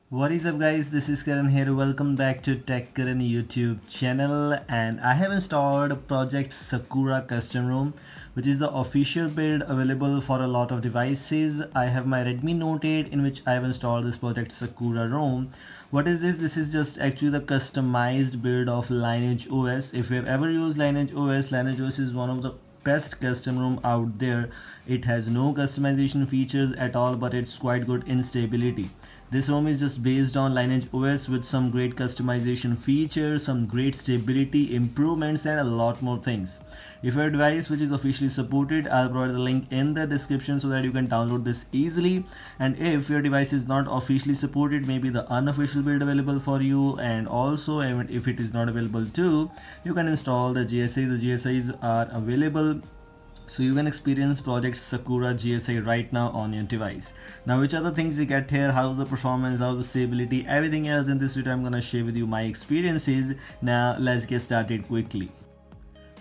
What is up guys, this is Karan here. Welcome back to Tech Karan YouTube channel, and I have installed Project Sakura custom ROM, which is the official build available for a lot of devices. I have my Redmi Note 8 in which I have installed this Project Sakura ROM. What is this? This is just actually the customized build of Lineage OS. If you have ever used Lineage OS is one of the best custom ROM out there. It has no customization features at all, but it's quite good in stability. This ROM is just based on Lineage OS with some great customization features, some great stability improvements, and a lot more things. If your device which is officially supported, I'll provide the link in the description so that you can download this easily. And if your device is not officially supported, maybe the unofficial build available for you, and also if it is not available too, you can install the GSA. The GSAs are available, so you can experience Project Sakura GSA right now on your device. Now, which are the things you get here, how's the performance, how's the stability, everything else in this video I'm gonna share with you my experiences. Now let's get started quickly.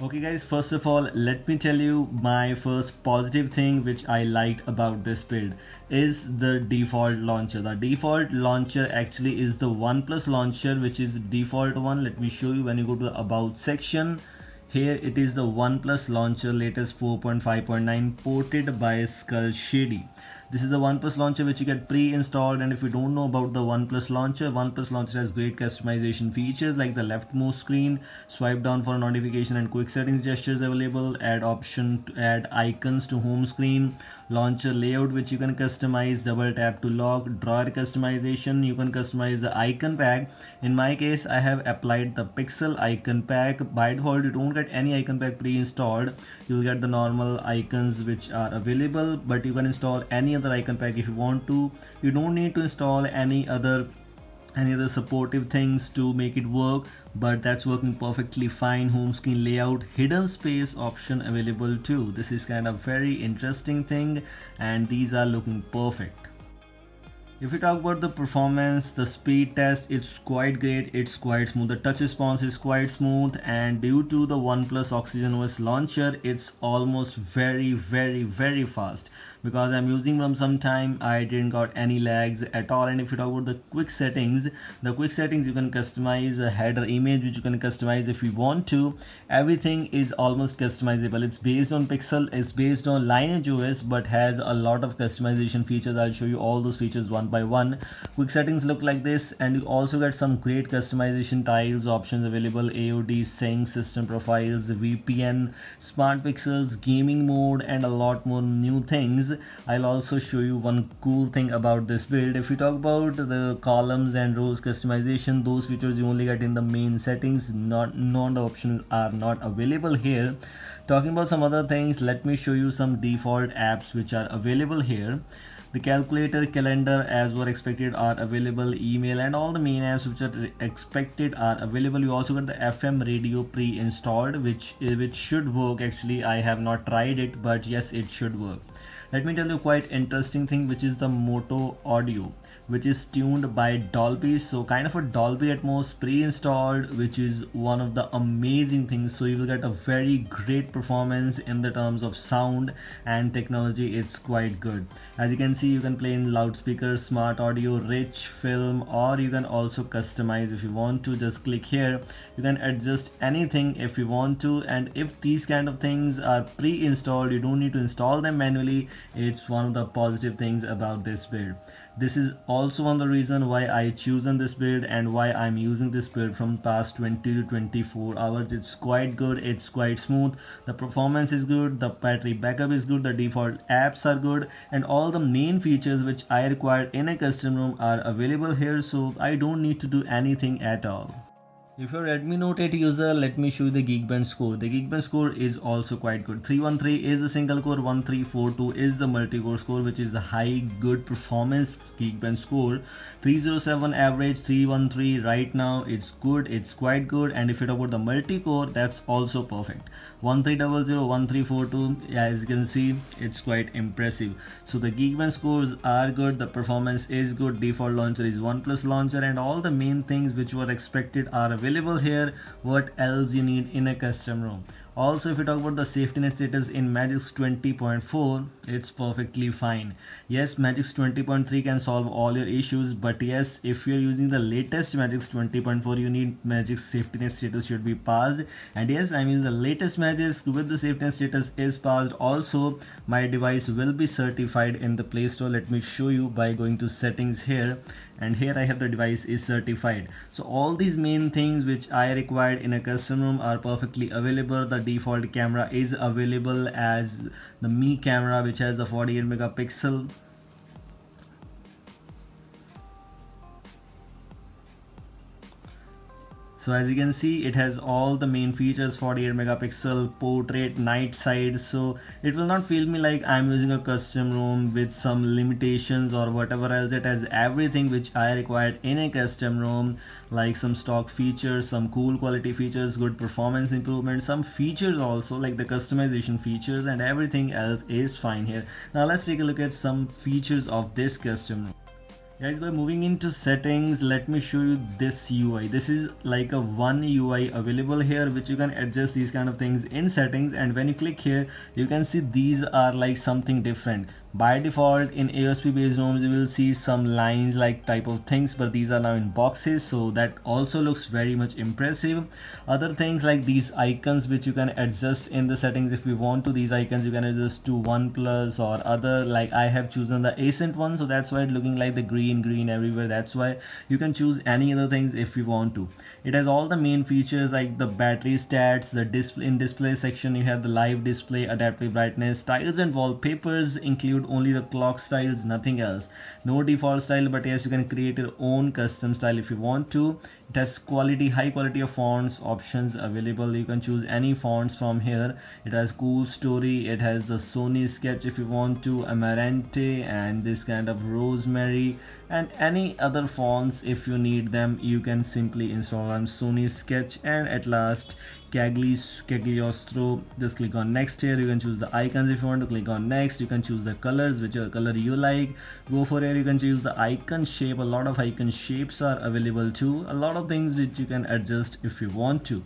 Okay guys, first of all, let me tell you my first positive thing which I liked about this build is the default launcher. The default launcher actually is the OnePlus launcher, which is the default one. Let me show you. When you go to the about section, here it is the OnePlus launcher latest 4.5.9 ported by Skull Shady. This is the OnePlus launcher which you get pre-installed, and if you don't know about the OnePlus launcher has great customization features like the leftmost screen, swipe down for notification and quick settings gestures available, add option to add icons to home screen, launcher layout which you can customize, double tap to lock, drawer customization, you can customize the icon pack. In my case, I have applied the pixel icon pack. By default, you don't get any icon pack pre-installed. You'll get the normal icons which are available, but you can install any other icon pack if you want to. You don't need to install any other supportive things to make it work, but that's working perfectly fine. Home screen layout, hidden space option available too. This is kind of very interesting thing, and these are looking perfect. If we talk about the performance, the speed test, it's quite great, it's quite smooth. The touch response is quite smooth, and due to the OnePlus Oxygen OS launcher, it's almost very fast. Because I'm using from some time, I didn't got any lags at all. And if you talk about the quick settings, you can customize a header image which you can customize if you want to. Everything is almost customizable. It's based on Pixel, it's based on Lineage OS, but has a lot of customization features. I'll show you all those features one by one. Quick settings look like this, and you also get some great customization tiles options available: AOD, sync, system profiles, VPN, smart pixels, gaming mode, and a lot more new things. I'll also show you one cool thing about this build. If you talk about the columns and rows customization, those features you only get in the main settings. None the options are not available here. Talking about some other things, let me show you some default apps which are available here. The calculator, calendar as were expected are available, email, and all the main apps which are expected are available. You also got the FM radio pre-installed, which should work. Actually, I have not tried it, but yes, it should work. Let me tell you quite interesting thing, which is the Moto audio, which is tuned by Dolby. So kind of a Dolby Atmos pre-installed, which is one of the amazing things. So you will get a very great performance in the terms of sound and technology. It's quite good. As you can see, you can play in loudspeakers, smart audio, rich film, or you can also customize if you want to. Just click here. You can adjust anything if you want to, and if these kind of things are pre-installed, you don't need to install them manually. It's one of the positive things about this build. This is also one of the reason why I chosen this build and why I'm using this build from past 20 to 24 hours. It's quite good, it's quite smooth, the performance is good, the battery backup is good, the default apps are good, and all the main features which I required in a custom ROM are available here, so I don't need to do anything at all. If you're a Redmi Note 8 user, let me show you the Geekbench score. The Geekbench score is also quite good. 313 is the single core, 1342 is the multi-core score, which is a high good performance Geekbench score. 307 average, 313 right now, it's good, it's quite good. And if you talk about the multi-core, that's also perfect. 1300, 1342, as you can see, it's quite impressive. So the Geekbench scores are good, the performance is good, default launcher is OnePlus launcher, and all the main things which were expected are available here. What else you need in a custom ROM? Also, if you talk about the safety net status in Magix 20.4, it's perfectly fine. Yes, Magix 20.3 can solve all your issues, but yes, if you're using the latest Magix 20.4, you need Magix safety net status should be passed. And yes, I'm using the latest Magix with the safety net status is passed. Also, my device will be certified in the Play Store. Let me show you by going to settings here, and here I have the device is certified. So all these main things which I required in a custom room are perfectly available. The default camera is available as the Me camera, which has the 48 megapixel. So as you can see, it has all the main features: 48 megapixel, portrait, night side. So it will not feel me like I'm using a custom room with some limitations or whatever else. It has everything which I required in a custom room, like some stock features, some cool quality features, good performance improvement, some features also like the customization features, and everything else is fine here. Now let's take a look at some features of this custom room. Guys, by moving into settings, let me show you this UI. This is like a one UI available here, which you can adjust these kind of things in settings. And when you click here, you can see these are like something different. By default, in AOSP based rooms, you will see some lines like type of things, but these are now in boxes, so that also looks very much impressive. Other things like these icons, which you can adjust in the settings if you want to. These icons you can adjust to 1+ or other, like I have chosen the accent one, so that's why it's looking like the green everywhere. That's why you can choose any other things if you want to. It has all the main features like the battery stats, the display. In display section you have the live display, adaptive brightness, styles and wallpapers include only the clock styles, nothing else. No default style, but yes, you can create your own custom style if you want to. It has high quality of fonts options available. You can choose any fonts from here. It has Cool Story, it has the Sony Sketch if you want to, Amarante, and this kind of Rosemary, and any other fonts if you need them. You can simply install on Sony Sketch. And at last, Cagliostro. Just click on next here. You can choose the icons if you want to. Click on next. You can choose the colors, whichever color you like. Go for here. You can choose the icon shape. A lot of icon shapes are available too. A lot of things which you can adjust if you want to.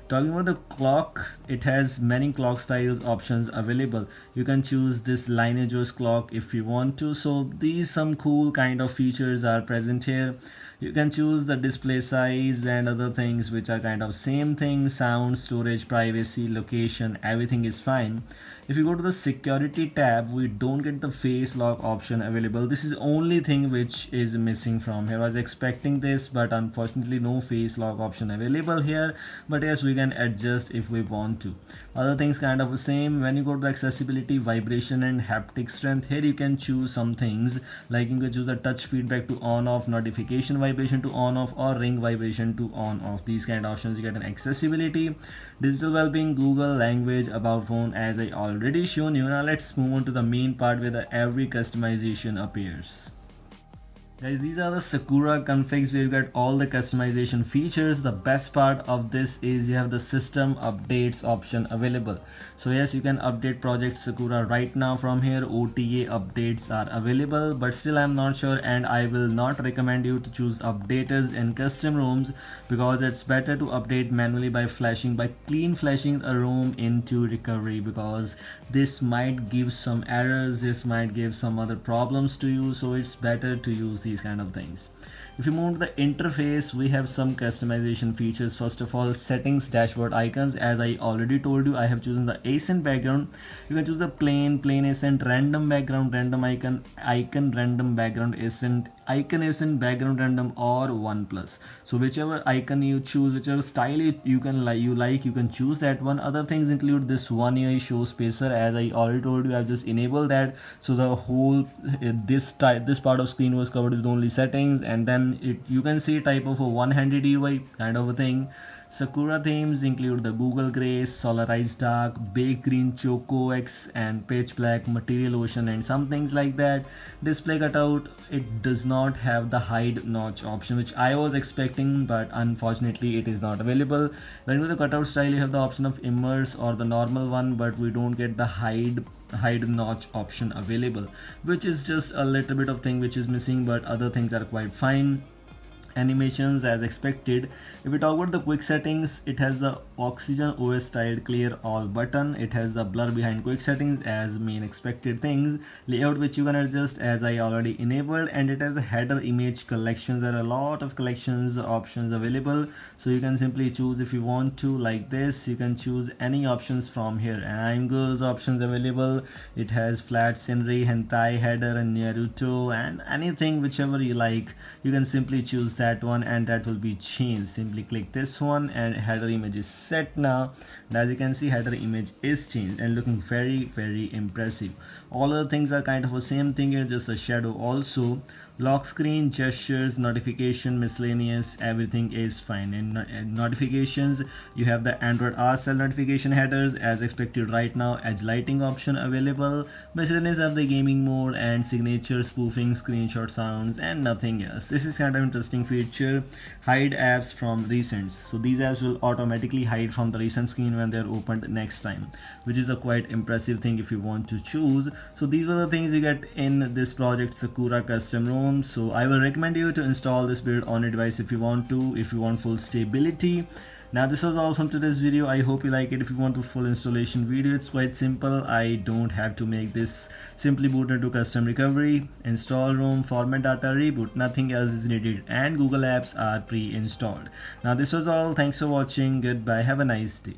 Talking about the clock, it has many clock styles options available. You can choose this Lineage clock if you want to. So these some cool kind of features are present here. You can choose the display size and other things which are kind of same thing. Sound, storage, privacy, location, everything is fine. If you go to the security tab, we don't get the face lock option available. This is only thing which is missing from here. I was expecting this, but unfortunately no face lock option available here. But yes, we can adjust if we want to. Other things kind of the same. When you go to accessibility, vibration and haptic strength, here you can choose some things like you can choose a touch feedback to on off, notification vibration to on off, or ring vibration to on off. These kind of options you get in accessibility. Digital well-being, Google language, about phone, as I already shown you. Now let's move on to the main part where every customization appears. Guys, these are the Sakura configs where you get all the customization features. The best part of this is you have the system updates option available. So yes, you can update project Sakura right now from here. OTA updates are available, but still I'm not sure, and I will not recommend you to choose updaters in custom rooms, because it's better to update manually by clean flashing a room into recovery, because this might give some errors, this might give some other problems to you. So it's better to use these kind of things. If you move to the interface, we have some customization features. First of all, settings, dashboard icons. As I already told you, I have chosen the accent background. You can choose the plain accent, random background, random icon, random background accent, icon background random, or 1+. So whichever icon you choose, whichever style you can choose that one. Other things include this one UI show spacer. As I already told you, I've just enabled that, so the whole this part of screen was covered with only settings, and then you can see type of a one-handed UI kind of a thing. Sakura themes include the Google Gray, Solarized Dark, Baked Green, Choco X, and Pitch Black, Material Ocean, and some things like that. Display cutout, it does not have the hide notch option, which I was expecting, but unfortunately it is not available. When with the cutout style, you have the option of immerse or the normal one, but we don't get the hide notch option available, which is just a little bit of thing which is missing, but other things are quite fine. animations as expected. If we talk about the quick settings, it has the Oxygen OS styled clear all button. It has the blur behind quick settings as main expected things. Layout which you can adjust as I already enabled, and it has a header image collections. There are a lot of collections options available, so you can simply choose if you want to, like this. You can choose any options from here, and angles options available. It has flat scenery, hentai header, and Naruto, and anything whichever you like. You can simply choose that one, and that will be changed. Simply click this one, and header image is set now. And as you can see, header image is changed and looking very impressive. All other things are kind of the same thing here, just a shadow also. Lock screen, gestures, notification, miscellaneous, everything is fine. And notifications, you have the Android RSL notification headers as expected right now. Edge lighting option available. Miscellaneous have the gaming mode and signature, spoofing, screenshot sounds, and nothing else. This is kind of interesting feature. Hide apps from recents, so these apps will automatically hide from the recent screen when they're opened next time, which is a quite impressive thing if you want to choose. So these were the things you get in this project Sakura custom ROM. So I will recommend you to install this build on your device if you want to, if you want full stability. Now this was all from today's video. I hope you like it. If you want a full installation video, it's quite simple. I don't have to make this. Simply boot into custom recovery, install ROM, format data, reboot. Nothing else is needed, and Google apps are pre-installed. Now this was all. Thanks for watching. Goodbye. Have a nice day.